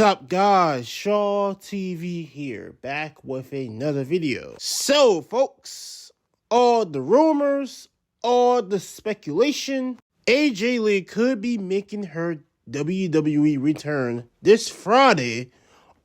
Sup guys, Shaw TV here, back with another video. So folks, all the rumors, all the speculation, AJ Lee could be making her WWE return this Friday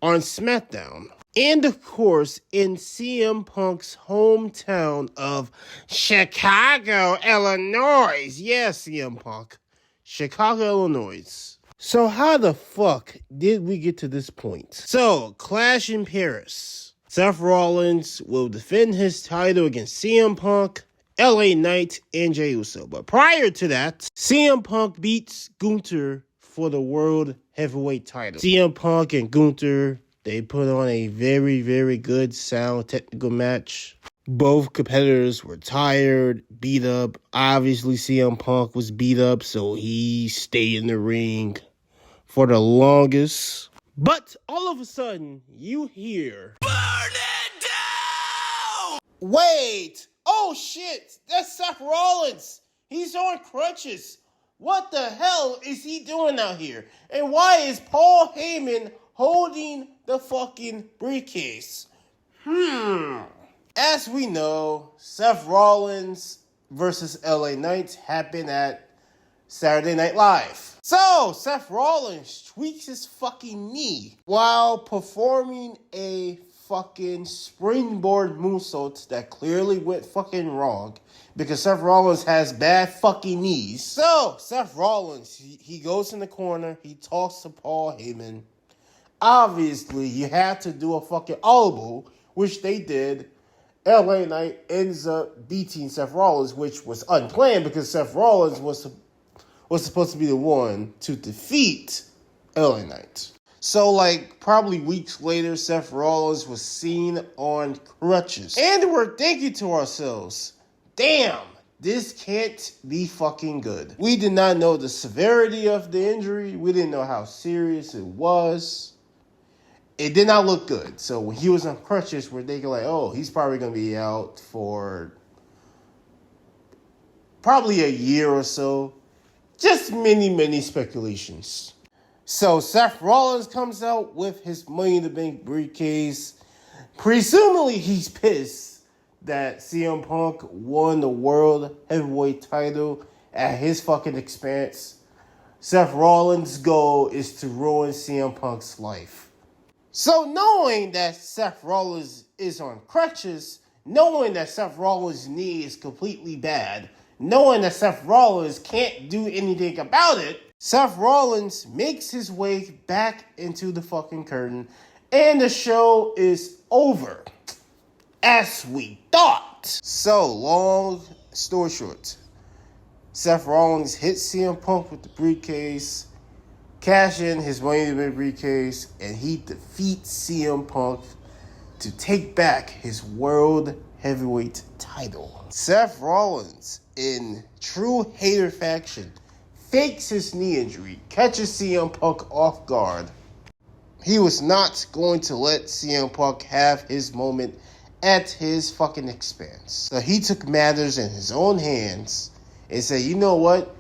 on SmackDown. And of course, in CM Punk's hometown of Chicago, Illinois. Yes, CM Punk. Chicago, Illinois. So how the fuck did we get to this point? So, Clash in Paris. Seth Rollins will defend his title against CM Punk, LA Knight, and Jey Uso. But prior to that, CM Punk beats Gunther for the World Heavyweight title. CM Punk and Gunther, they put on a very, very good sound technical match. Both competitors were tired, beat up. Obviously, CM Punk was beat up, so he stayed in the ring for the longest. But all of a sudden, you hear, "Burn it down!" Wait! Oh shit! That's Seth Rollins! He's on crutches! What the hell is he doing out here? And why is Paul Heyman holding the fucking briefcase? As we know, Seth Rollins versus LA Knight happened at Saturday Night Live. So, Seth Rollins tweaks his fucking knee while performing a fucking springboard moonsault that clearly went fucking wrong because Seth Rollins has bad fucking knees. So, Seth Rollins, he goes in the corner, he talks to Paul Heyman. Obviously, you had to do a fucking elbow, which they did. LA Knight ends up beating Seth Rollins, which was unplanned because Seth Rollins was supposed to be the one to defeat LA Knight. So, probably weeks later, Seth Rollins was seen on crutches. And we're thinking to ourselves, damn, this can't be fucking good. We did not know the severity of the injury. We didn't know how serious it was. It did not look good. So when he was on crutches, we're thinking oh, he's probably going to be out for probably a year or so. Just many speculations. So Seth Rollins comes out with his Money in the Bank briefcase. Presumably he's pissed that CM Punk won the World Heavyweight title at his fucking expense. Seth Rollins' goal is to ruin CM Punk's life. So knowing that Seth Rollins is on crutches, knowing that Seth Rollins' knee is completely bad, knowing that Seth Rollins can't do anything about it, Seth Rollins makes his way back into the fucking curtain, and the show is over. As we thought. So, long story short, Seth Rollins hits CM Punk with the briefcase, cash in his Money in the Bank briefcase, and he defeats CM Punk to take back his World Heavyweight title. Seth Rollins, in true hater faction, fakes his knee injury, catches CM Punk off guard. He was not going to let CM Punk have his moment at his fucking expense. So he took matters in his own hands and said, you know what?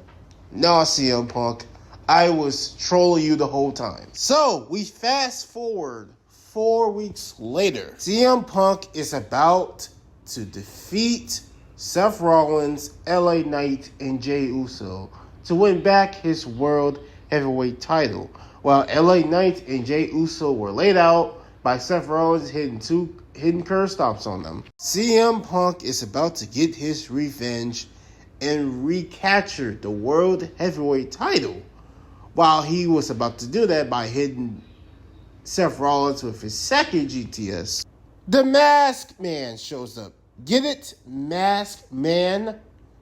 Nah, CM Punk, I was trolling you the whole time. So, we fast forward 4 weeks later. CM Punk is about to defeat Seth Rollins, LA Knight, and Jey Uso to win back his World Heavyweight title. While LA Knight and Jey Uso were laid out by Seth Rollins hitting two hidden curve stops on them. CM Punk is about to get his revenge and recapture the World Heavyweight title. While he was about to do that by hitting Seth Rollins with his second GTS, the Masked Man shows up. Get it? Masked Man?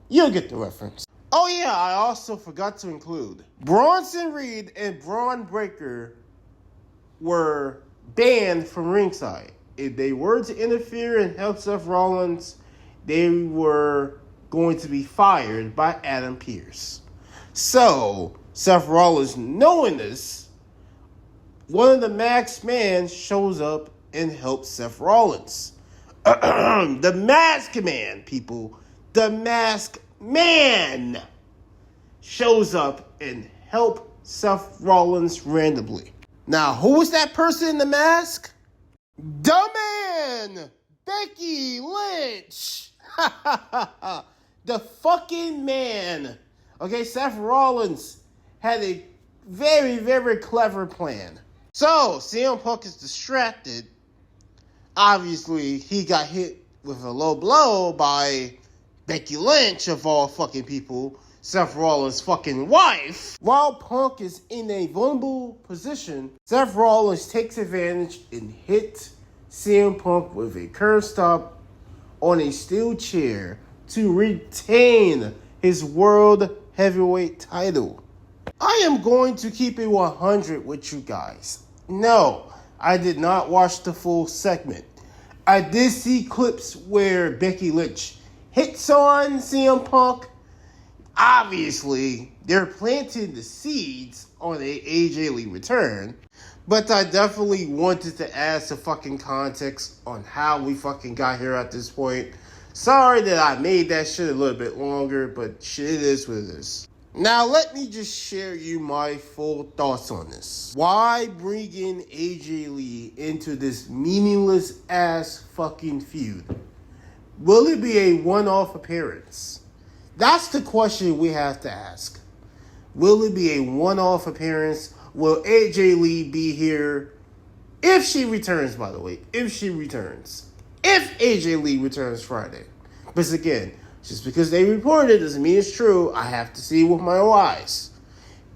You'll get the reference. Oh yeah, I also forgot to include Bronson Reed and Braun Breaker were banned from ringside. If they were to interfere and help Seth Rollins, they were going to be fired by Adam Pearce. So, Seth Rollins, knowing this, one of the Masked Man shows up and helps Seth Rollins. The Masked Man, people. The Masked Man shows up and helps Seth Rollins randomly. Now, who was that person in the mask? The man! Becky Lynch! The fucking man! Okay, Seth Rollins had a very, very clever plan. So, CM Punk is distracted. Obviously, he got hit with a low blow by Becky Lynch, of all fucking people, Seth Rollins' fucking wife. While Punk is in a vulnerable position, Seth Rollins takes advantage and hits CM Punk with a curb stop on a steel chair to retain his World Heavyweight title. I am going to keep it 100 with you guys. No, I did not watch the full segment. I did see clips where Becky Lynch hits on CM Punk. Obviously, they're planting the seeds on a AJ Lee return. But I definitely wanted to add some fucking context on how we fucking got here at this point. Sorry that I made that shit a little bit longer, but shit, it is what it is. Now, let me just share you my full thoughts on this. Why bring in AJ Lee into this meaningless ass fucking feud? Will it be a one-off appearance? That's the question we have to ask. Will it be a one-off appearance? Will AJ Lee be here? If she returns, by the way. If she returns. If AJ Lee returns Friday. Because again, just because they reported it doesn't mean it's true. I have to see with my own eyes.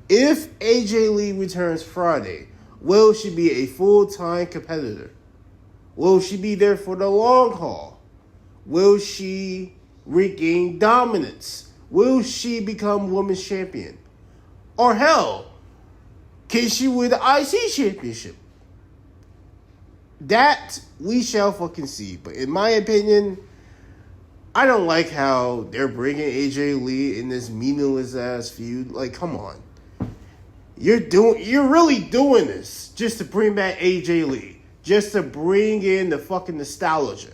If AJ Lee returns Friday, will she be a full-time competitor? Will she be there for the long haul? Will she regain dominance? Will she become women's champion? Or hell, can she win the IC championship? That we shall fucking see. But in my opinion, I don't like how they're bringing AJ Lee in this meaningless ass feud. Like, come on. You're really doing this just to bring back AJ Lee. Just to bring in the fucking nostalgia.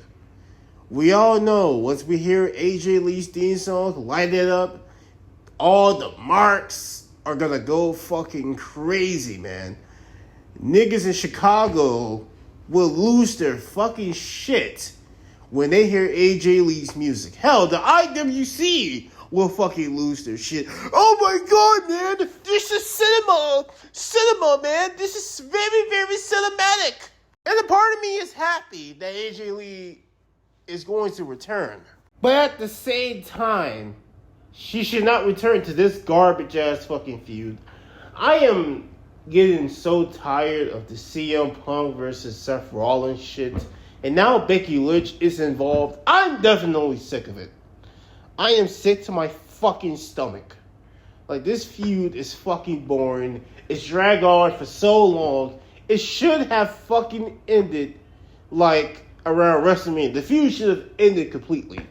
We all know once we hear AJ Lee's theme song, light it up, all the marks are gonna go fucking crazy, man. Niggas in Chicago will lose their fucking shit when they hear AJ Lee's music. Hell, the IWC will fucking lose their shit. Oh my god, man, this is cinema, man. This is very, very cinematic. And a part of me is happy that AJ Lee is going to return. But at the same time, she should not return to this garbage ass fucking feud. I am getting so tired of the CM Punk versus Seth Rollins shit. And now Becky Lynch is involved. I'm definitely sick of it. I am sick to my fucking stomach. Like, this feud is fucking boring. It's dragged on for so long. It should have fucking ended like around WrestleMania. The feud should have ended completely.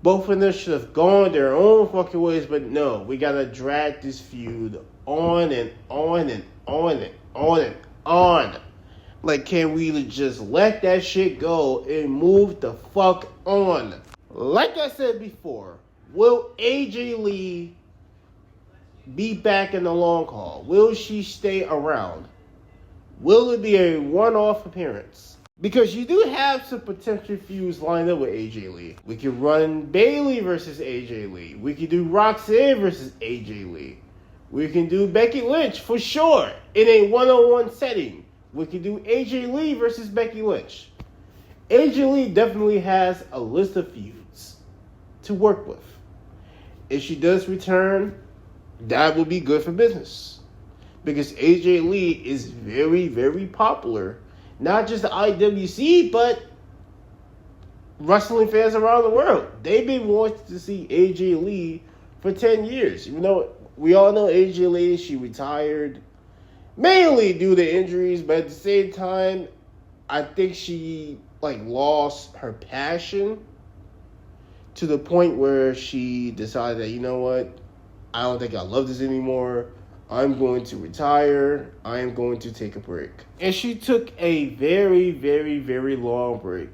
Both of them should have gone their own fucking ways, but no, we gotta drag this feud on and on and on and on and on. Like, can we just let that shit go and move the fuck on? Like I said before, will AJ Lee be back in the long haul? Will she stay around? Will it be a one-off appearance? Because you do have some potential feuds lined up with AJ Lee. We could run Bayley versus AJ Lee. We could do Roxanne versus AJ Lee. We can do Becky Lynch for sure in a one-on-one setting. We could do AJ Lee versus Becky Lynch. AJ Lee definitely has a list of feuds to work with. If she does return, that will be good for business. Because AJ Lee is very, very popular. Not just the IWC, but wrestling fans around the world. They've been wanting to see AJ Lee for 10 years. Even though we all know AJ Lee, she retired mainly due to injuries, but at the same time, I think she lost her passion to the point where she decided that, you know what, I don't think I love this anymore. I'm going to retire. I am going to take a break. And she took a very, very, very long break.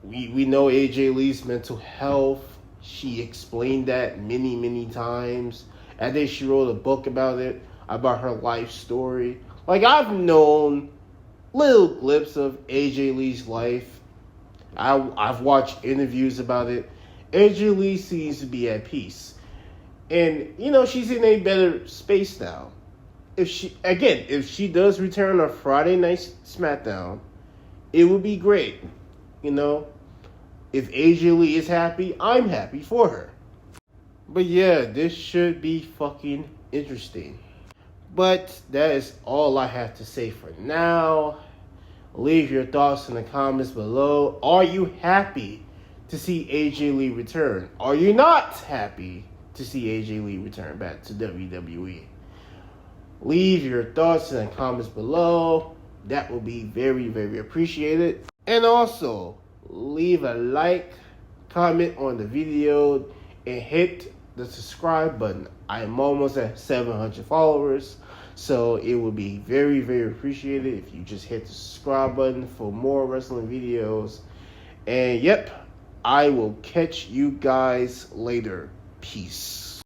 We know AJ Lee's mental health. She explained that many, many times. I think she wrote a book about it, about her life story. Like, I've known little glimpses of AJ Lee's life. I've watched interviews about it. AJ Lee seems to be at peace. And, she's in a better space now. If she does return on Friday Night SmackDown, it would be great. If AJ Lee is happy, I'm happy for her. But yeah, this should be fucking interesting. But that is all I have to say for now. Leave your thoughts in the comments below. Are you happy to see AJ Lee return? Are you not happy to see AJ Lee return back to WWE? Leave your thoughts in the comments below. That will be very, very appreciated. And also, leave a like, comment on the video, and hit the subscribe button. I'm almost at 700 followers, so it would be very, very appreciated if you just hit the subscribe button for more wrestling videos. And yep, I will catch you guys later. Peace.